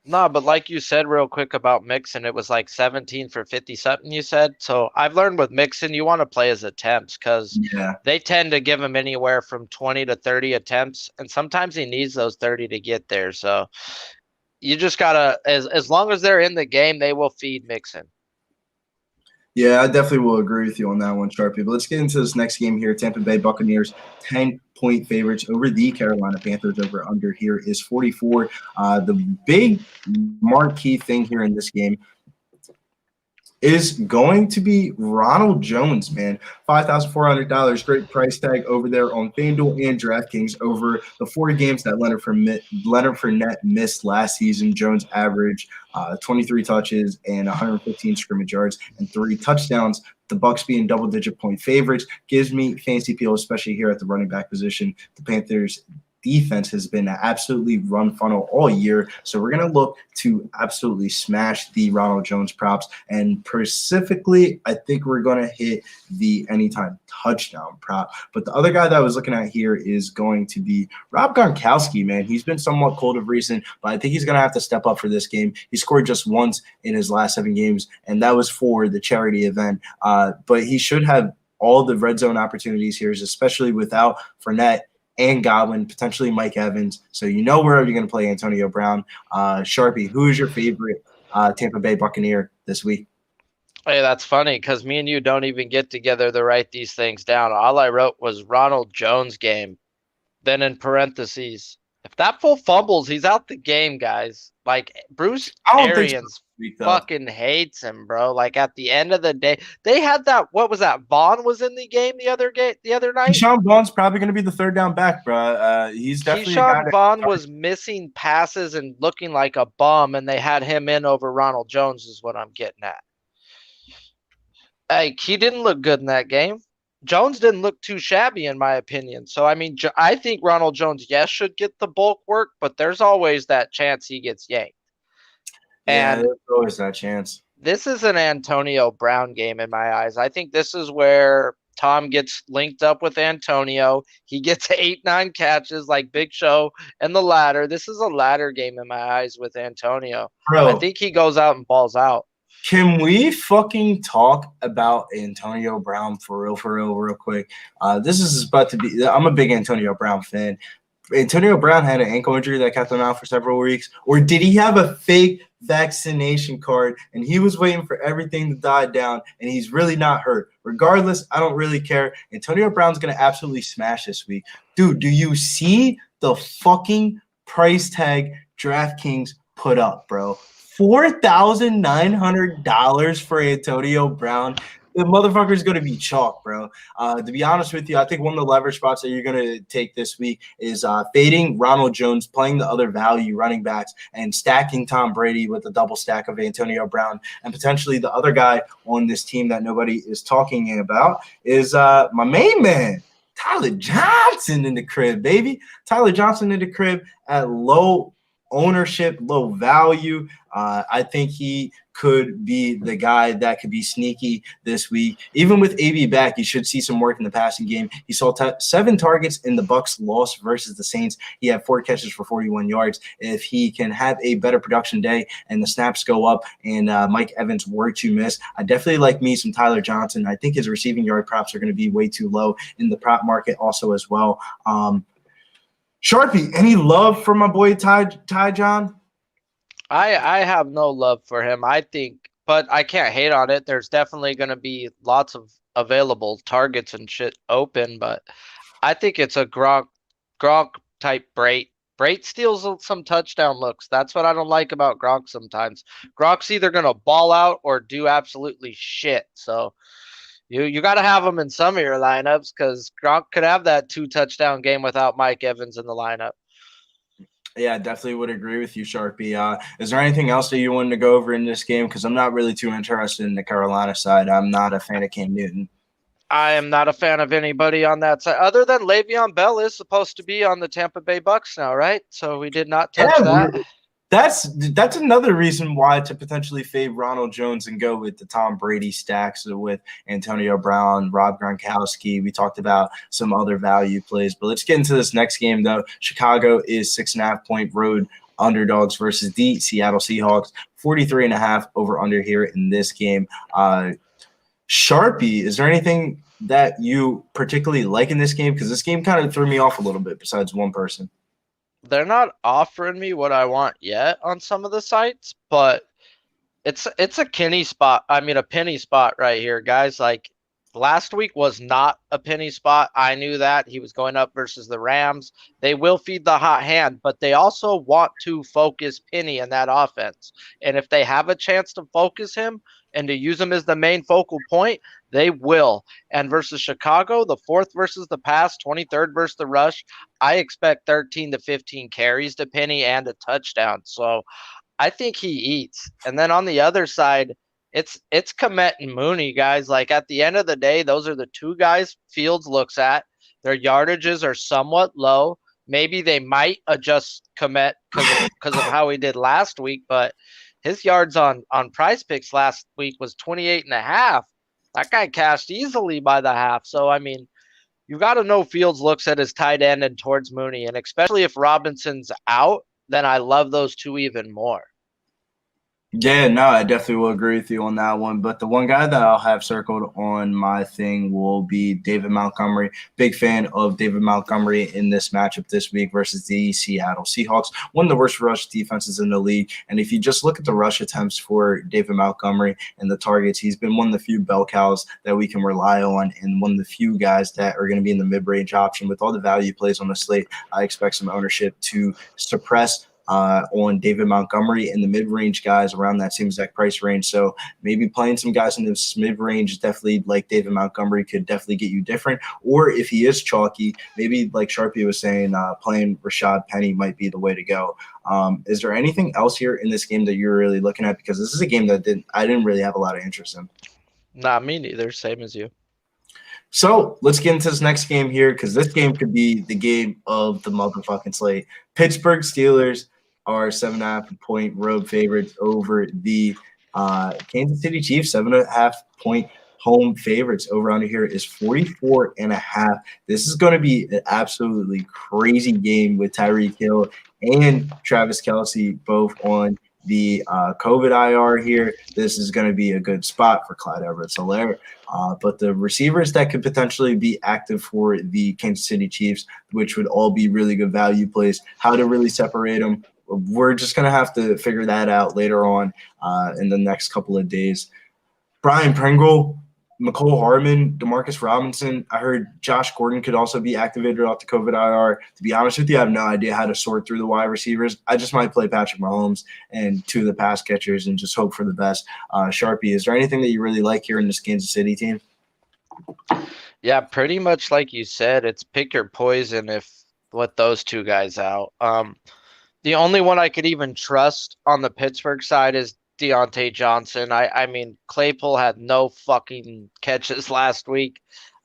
No, but like you said real quick about Mixon, it was like 17 for 50 something you said. So I've learned with Mixon, you want to play his attempts because they tend to give him anywhere from 20 to 30 attempts. And sometimes he needs those 30 to get there. So you just got to, as long as they're in the game, they will feed Mixon. Yeah, I definitely will agree with you on that one, Sharpie. But let's get into this next game here. Tampa Bay Buccaneers, 10-point favorites over the Carolina Panthers. Over under here is 44. The big marquee thing here in this game is going to be Ronald Jones, man. $5,400, great price tag over there on Fanduel and Draftkings over the 4 games that Leonard Fournette missed last season. Jones averaged 23 touches and 115 scrimmage yards and 3 touchdowns. The Bucs being double-digit point favorites gives me fancy appeal, especially here at the running back position. The Panthers defense has been absolutely run funnel all year. So we're going to look to absolutely smash the Ronald Jones props. And specifically, I think we're going to hit the anytime touchdown prop. But the other guy that I was looking at here is going to be Rob Gronkowski, man. He's been somewhat cold of recent, but I think he's going to have to step up for this game. He scored just once in his last 7 games, and that was for the charity event. But he should have all the red zone opportunities here, especially without Fournette and Godwin, potentially Mike Evans. So you know where you're going to play Antonio Brown. Sharpie, who is your favorite Tampa Bay Buccaneer this week? Hey, that's funny because me and you don't even get together to write these things down. All I wrote was Ronald Jones game. Then in parentheses, if that fool fumbles, he's out the game, guys. Like Bruce Arians fucking hates him, bro. Like at the end of the day, they had that. What was that? Vaughn was in the game the other night. Keyshawn Vaughn's probably going to be the third down back, bro. He's definitely. Keyshawn Vaughn was missing passes and looking like a bum, and they had him in over Ronald Jones. Is what I'm getting at. Like he didn't look good in that game. Jones didn't look too shabby, in my opinion. So, I mean, I think Ronald Jones, yes, should get the bulk work, but there's always that chance he gets yanked. Yeah, there's always that chance. This is an Antonio Brown game in my eyes. I think this is where Tom gets linked up with Antonio. He gets 8-9 catches like Big Show and the ladder. This is a ladder game in my eyes with Antonio. Bro, I think he goes out and balls out. Can we fucking talk about Antonio Brown for real quick? This is about to be – I'm a big Antonio Brown fan. Antonio Brown had an ankle injury that kept him out for several weeks, or did he have a fake vaccination card and he was waiting for everything to die down and he's really not hurt? Regardless, I don't really care. Antonio Brown's going to absolutely smash this week. Dude, do you see the fucking price tag DraftKings put up, bro? $4,900 for Antonio Brown. The motherfucker's going to be chalk, bro. To be honest with you, I think one of the leverage spots that you're going to take this week is fading Ronald Jones, playing the other value running backs, and stacking Tom Brady with a double stack of Antonio Brown. And potentially the other guy on this team that nobody is talking about is my main man, Tyler Johnson in the crib, baby. Tyler Johnson in the crib at low ownership, low value. I think he could be the guy that could be sneaky this week. Even with AB back, he should see some work in the passing game. He saw 7 targets in the Bucs loss versus the Saints. He had 4 catches for 41 yards. If he can have a better production day and the snaps go up and Mike Evans were to miss, I definitely like me some Tyler Johnson. I think his receiving yard props are going to be way too low in the prop market also as well. Sharpie, any love for my boy Ty John? I have no love for him. I think, but I can't hate on it. There's definitely going to be lots of available targets and shit open, but I think it's a Gronk type Brait. Brait steals some touchdown looks. That's what I don't like about Gronk sometimes. Gronk's either going to ball out or do absolutely shit. So you got to have him in some of your lineups because Gronk could have that 2 touchdown game without Mike Evans in the lineup. Yeah, definitely would agree with you, Sharpie. Is there anything else that you wanted to go over in this game? Because I'm not really too interested in the Carolina side. I'm not a fan of Cam Newton. I am not a fan of anybody on that side, other than Le'Veon Bell is supposed to be on the Tampa Bay Bucs now, right? So we did not touch that. That's another reason why to potentially fade Ronald Jones and go with the Tom Brady stacks with Antonio Brown, Rob Gronkowski. We talked about some other value plays, but let's get into this next game though. Chicago is 6.5-point road underdogs versus the Seattle Seahawks. 43.5 over under here in this game. Sharpie, is there anything that you particularly like in this game? Because this game kind of threw me off a little bit besides one person. They're not offering me what I want yet on some of the sites, but it's a penny spot. I mean, a penny spot right here, guys. Like last week was not a penny spot. I knew that. He was going up versus the Rams. They will feed the hot hand, but they also want to focus Penny in that offense. And if they have a chance to focus him and to use him as the main focal point, they will. And versus Chicago, the fourth versus the pass, 23rd versus the rush, I expect 13 to 15 carries to Penny and a touchdown. So I think he eats. And then on the other side, it's Komet and Mooney, guys. Like at the end of the day, those are the two guys Fields looks at. Their yardages are somewhat low. Maybe they might adjust Komet because of how he did last week, but his yards on Prize Picks last week was 28 and a half. That guy cashed easily by the half. So I mean, you got to know Fields looks at his tight end and towards Mooney, and especially if Robinson's out, then I love those two even more. Yeah, no, I definitely will agree with you on that one. But the one guy that I'll have circled on my thing will be David Montgomery. Big fan of David Montgomery in this matchup this week versus the Seattle Seahawks, one of the worst rush defenses in the league. And if you just look at the rush attempts for David Montgomery and the targets, he's been one of the few bell cows that we can rely on and one of the few guys that are going to be in the mid-range option. With all the value plays on the slate, I expect some ownership to suppress on David Montgomery and the mid-range guys around that same exact price range. So maybe playing some guys in this mid-range, definitely like David Montgomery, could definitely get you different. Or if he is chalky, maybe like Sharpie was saying, playing Rashad Penny might be the way to go. Is there anything else here in this game that you're really looking at? Because this is a game that I didn't really have a lot of interest in. Nah, me neither. Same as you. So let's get into this next game here, because this game could be the game of the motherfucking slate. Pittsburgh Steelers are 7.5-point road favorites over the Kansas City Chiefs, 7.5-point home favorites. Over under here is 44.5. This is going to be an absolutely crazy game with Tyreek Hill and Travis Kelce both on the COVID IR here. This is going to be a good spot for Clyde Edwards-Helaire. But the receivers that could potentially be active for the Kansas City Chiefs, which would all be really good value plays, how to really separate them, we're just going to have to figure that out later on in the next couple of days. Brian Pringle, McCole Hardman, Demarcus Robinson. I heard Josh Gordon could also be activated off the COVID IR. To be honest with you, I have no idea how to sort through the wide receivers. I just might play Patrick Mahomes and two of the pass catchers and just hope for the best. Sharpie, is there anything that you really like here in this Kansas City team? Yeah, pretty much like you said, it's pick your poison if with those two guys out. The only one I could even trust on the Pittsburgh side is Deontay Johnson. I mean, Claypool had no fucking catches last week.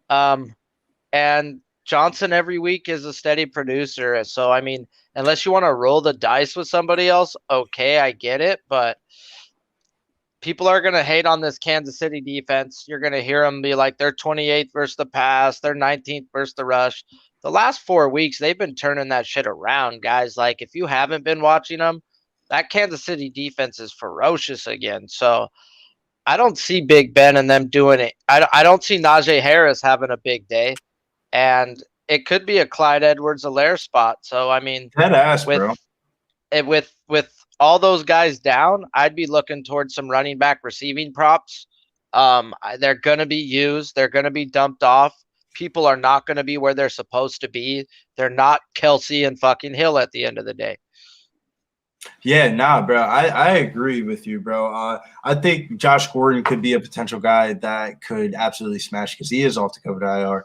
And Johnson every week is a steady producer. So, I mean, unless you want to roll the dice with somebody else, okay, I get it. But people are going to hate on this Kansas City defense. You're going to hear them be like, they're 28th versus the pass, they're 19th versus the rush. The last 4 weeks, they've been turning that shit around, guys. Like, if you haven't been watching them, that Kansas City defense is ferocious again. So I don't see Big Ben and them doing it. I don't see Najee Harris having a big day. And it could be a Clyde Edwards-Helaire spot. So, I mean, bro. With all those guys down, I'd be looking towards some running back receiving props. They're going to be used. They're going to be dumped off. People are not going to be where they're supposed to be. They're not Kelce and fucking Hill at the end of the day. Yeah, nah, bro. I agree with you, bro. I think Josh Gordon could be a potential guy that could absolutely smash because he is off the COVID IR.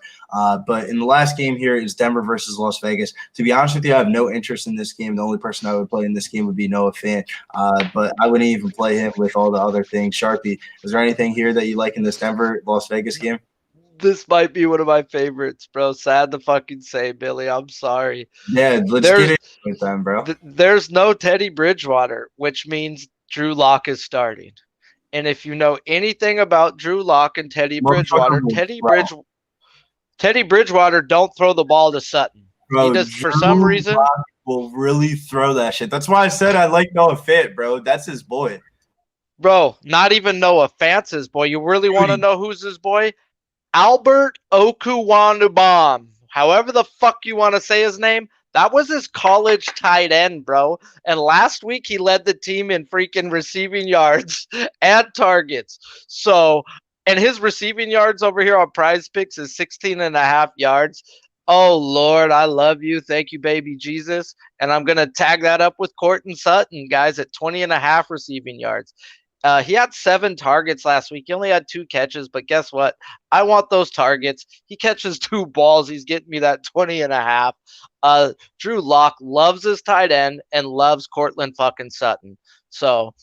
But in the last game here is Denver versus Las Vegas. To be honest with you, I have no interest in this game. The only person I would play in this game would be Noah Fant. But I wouldn't even play him with all the other things. Sharpie, is there anything here that you like in this Denver-Las Vegas game? This might be one of my favorites, bro. Sad to fucking say, Billy. I'm sorry. Yeah, let's get it with them, bro. There's no Teddy Bridgewater, which means Drew Lock is starting. And if you know anything about Drew Lock and Teddy Bridgewater, Teddy Bridgewater don't throw the ball to Sutton. Bro, he does for some reason. Will really throw that shit. That's why I said I like Noah Fant, bro. That's his boy. Bro, not even Noah Fant's his boy. You really want to know who's his boy? Albert Okuwanubam, however the fuck you want to say his name, that was his college tight end, bro. And last week he led the team in freaking receiving yards and targets. So And his receiving yards over here on Prize Picks is 16.5 yards. Oh, Lord, I love you. Thank you, baby Jesus. And I'm going to tag that up with Courtland Sutton, guys, at 20.5 receiving yards. He had 7 targets last week. He only had 2 catches, but guess what? I want those targets. He catches 2 balls. He's getting me that 20.5. Drew Lock loves his tight end and loves Courtland fucking Sutton. So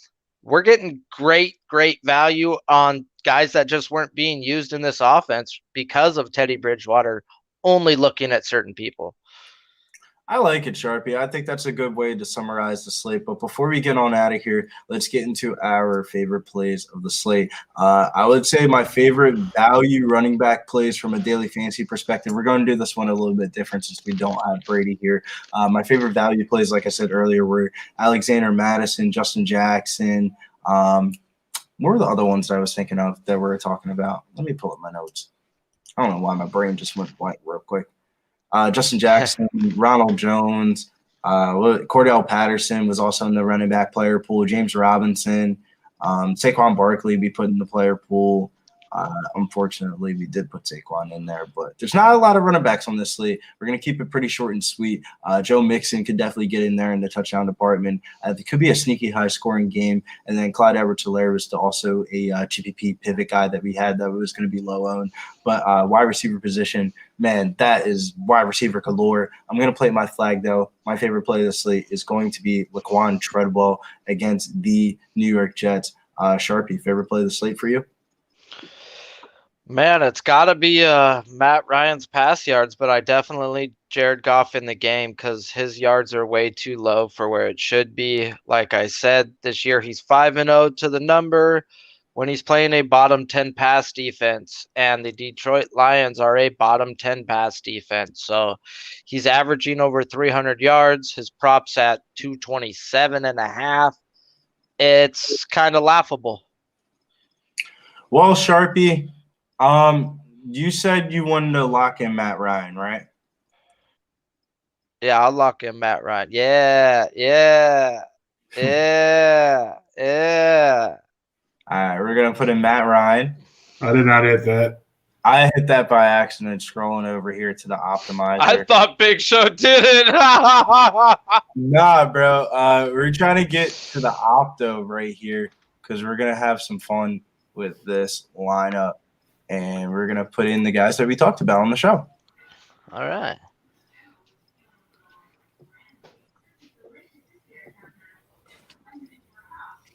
we're getting great value on guys that just weren't being used in this offense because of Teddy Bridgewater only looking at certain people. I like it, Sharpie. I think that's a good way to summarize the slate. But before we get on out of here, let's get into our favorite plays of the slate. I would say my favorite value running back plays from a daily fantasy perspective. We're going to do this one a little bit different since we don't have Brady here. My favorite value plays, like I said earlier, were Alexander Madison, Justin Jackson. What were the other ones that I was thinking of that we're talking about? Let me pull up my notes. I don't know why my brain just went blank real quick. Justin Jackson, Ronald Jones, Cordell Patterson was also in the running back player pool. James Robinson, Saquon Barkley we put in the player pool. Unfortunately, we did put Saquon in there, but there's not a lot of running backs on this slate. We're going to keep it pretty short and sweet. Joe Mixon could definitely get in there in the touchdown department. It could be a sneaky high-scoring game. And then Clyde Edwards-Helaire was also a GPP pivot guy that we had that was going to be low-owned. But wide receiver position, man, that is wide receiver galore. I'm going to play my flag, though. My favorite play of the slate is going to be Laquan Treadwell against the New York Jets. Sharpie, favorite play of the slate for you? Man, it's got to be Matt Ryan's pass yards, but I definitely need Jared Goff in the game because his yards are way too low for where it should be. Like I said, this year he's 5-0 to the number when he's playing a bottom 10 pass defense, and the Detroit Lions are a bottom 10 pass defense. So he's averaging over 300 yards. His prop's at 227.5. It's kind of laughable. Well, Sharpie, you said you wanted to lock in Matt Ryan, right? Yeah, I'll lock in Matt Ryan. Yeah. All right, we're going to put in Matt Ryan. I did not hit that. I hit that by accident scrolling over here to the optimizer. I thought Big Show did it. Nah, bro. We're trying to get to the opto right here because we're going to have some fun with this lineup. And we're going to put in the guys that we talked about on the show. All right.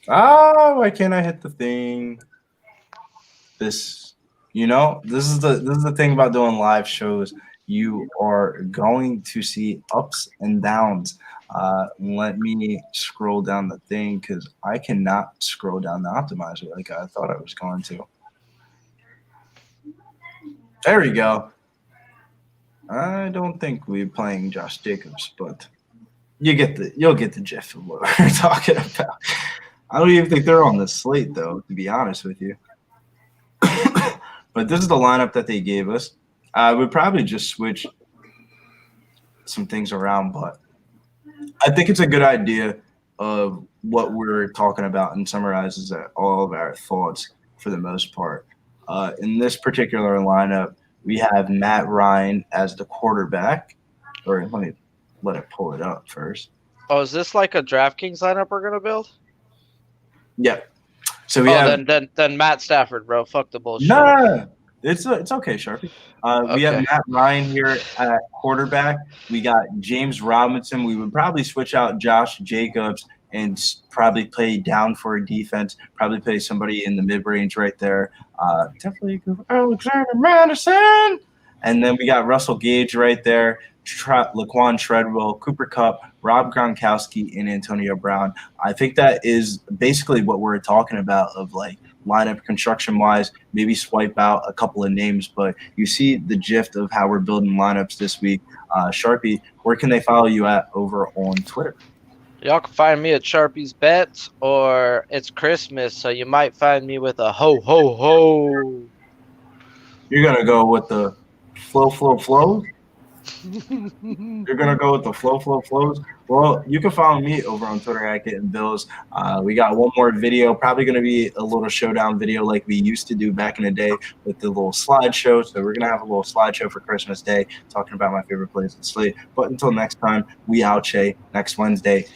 Oh, why can't I hit the thing? This is the thing about doing live shows. You are going to see ups and downs. Let me scroll down the thing because I cannot scroll down the optimizer like I thought I was going to. There we go. I don't think we're playing Josh Jacobs, but you'll get the gist of what we're talking about. I don't even think they're on the slate, though, to be honest with you. But this is the lineup that they gave us. I would probably just switch some things around, but I think it's a good idea of what we're talking and summarizes all of our thoughts for the most part. In this particular lineup, we have Matt Ryan as the quarterback. Or let it pull it up first. Oh, is this like a DraftKings lineup we're gonna build? Yep. So we have then Matt Stafford, bro. Fuck the bullshit. No, it's okay, Sharpie. We have Okay. Matt Ryan here at quarterback. We got James Robinson. We would probably switch out Josh Jacobs and probably play down for a defense. Probably play somebody in the mid-range right there. Definitely go for Alexander Madison. And then we got Russell Gage right there, Laquan Treadwell, Cooper Kupp, Rob Gronkowski, and Antonio Brown. I think that is basically what we're talking about of like lineup construction-wise, maybe swipe out a couple of names, but you see the gist of how we're building lineups this week. Sharpie, where can they follow you at over on Twitter? Y'all can find me at Sharpie's Bets, or it's Christmas, so you might find me with a ho, ho, ho. You're going to go with the flow. You're gonna go with the flows. Well, you can follow me over on Twitter at Getting Bills. We got one more video, probably gonna be a little showdown video like we used to do back in the day with the little slideshow. So we're gonna have a little slideshow for Christmas Day, talking about my favorite plays in Slate. But until next time, we out, Shay. Next Wednesday.